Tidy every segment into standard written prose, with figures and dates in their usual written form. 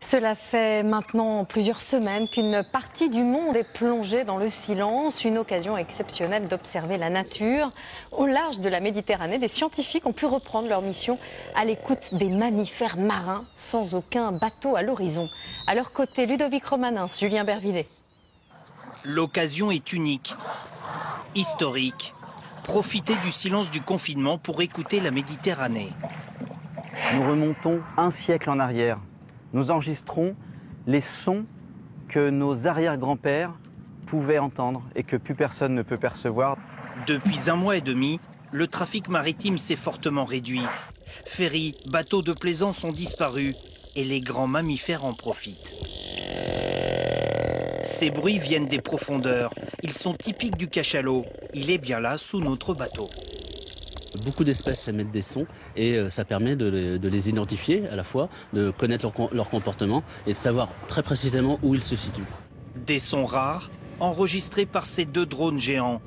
Cela fait maintenant plusieurs semaines qu'une partie du monde est plongée dans le silence, une occasion exceptionnelle d'observer la nature. Au large de la Méditerranée, des scientifiques ont pu reprendre leur mission à l'écoute des mammifères marins sans aucun bateau à l'horizon. À leur côté, Ludovic Romanins, Julien Bervillet. L'occasion est unique, historique. Profiter du silence du confinement pour écouter la Méditerranée. Nous remontons un siècle en arrière. Nous enregistrons les sons que nos arrière-grands-pères pouvaient entendre et que plus personne ne peut percevoir. Depuis 1 mois et demi, le trafic maritime s'est fortement réduit. Ferries, bateaux de plaisance ont disparu et les grands mammifères en profitent. Ces bruits viennent des profondeurs. Ils sont typiques du cachalot. Il est bien là, sous notre bateau. Beaucoup d'espèces émettent des sons et ça permet de les identifier à la fois, de connaître leur comportement et de savoir très précisément où ils se situent. Des sons rares, enregistrés par ces 2 drones géants.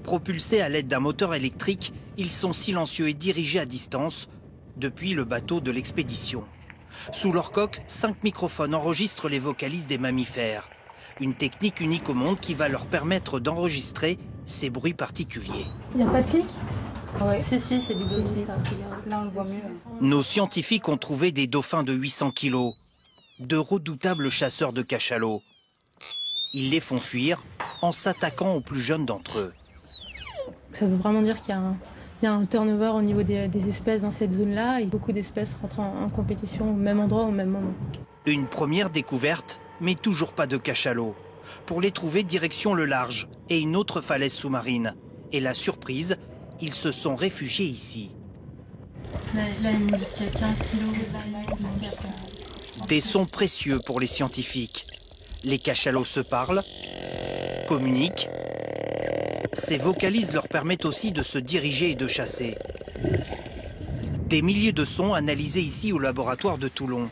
Propulsés à l'aide d'un moteur électrique, ils sont silencieux et dirigés à distance depuis le bateau de l'expédition. Sous leur coque, 5 microphones enregistrent les vocalises des mammifères. Une technique unique au monde qui va leur permettre d'enregistrer ces bruits particuliers. Il n'y a pas de clic ? Oui. Si, c'est du bruit. Là, on le voit mieux. Nos scientifiques ont trouvé des dauphins de 800 kilos, de redoutables chasseurs de cachalots. Ils les font fuir en s'attaquant aux plus jeunes d'entre eux. Ça veut vraiment dire qu'il y a un turnover au niveau des espèces dans cette zone-là et beaucoup d'espèces rentrent en compétition au même endroit, au même moment. Une première découverte, mais toujours pas de cachalots. Pour les trouver, direction le large et une autre falaise sous-marine. Et la surprise, ils se sont réfugiés ici. Là, il monte jusqu'à 15 kilos. Des sons précieux pour les scientifiques. Les cachalots se parlent, communiquent. Ces vocalises leur permettent aussi de se diriger et de chasser. Des milliers de sons analysés ici au laboratoire de Toulon.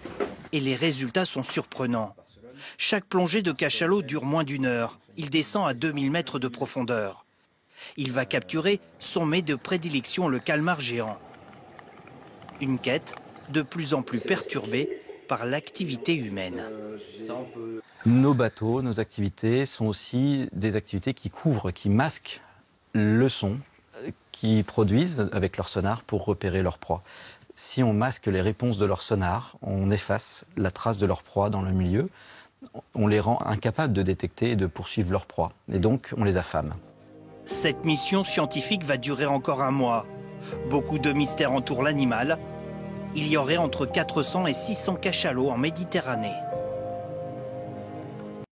Et les résultats sont surprenants. Chaque plongée de cachalot dure moins d'1 heure. Il descend à 2000 mètres de profondeur. Il va capturer son mets de prédilection, le calmar géant. Une quête de plus en plus perturbée par l'activité humaine. Nos bateaux, nos activités sont aussi des activités qui couvrent, qui masquent le son, qui produisent avec leur sonar pour repérer leur proie. Si on masque les réponses de leur sonar, on efface la trace de leur proie dans le milieu. On les rend incapables de détecter et de poursuivre leur proie. Et donc, on les affame. Cette mission scientifique va durer encore 1 mois. Beaucoup de mystères entourent l'animal. Il y aurait entre 400 et 600 cachalots en Méditerranée.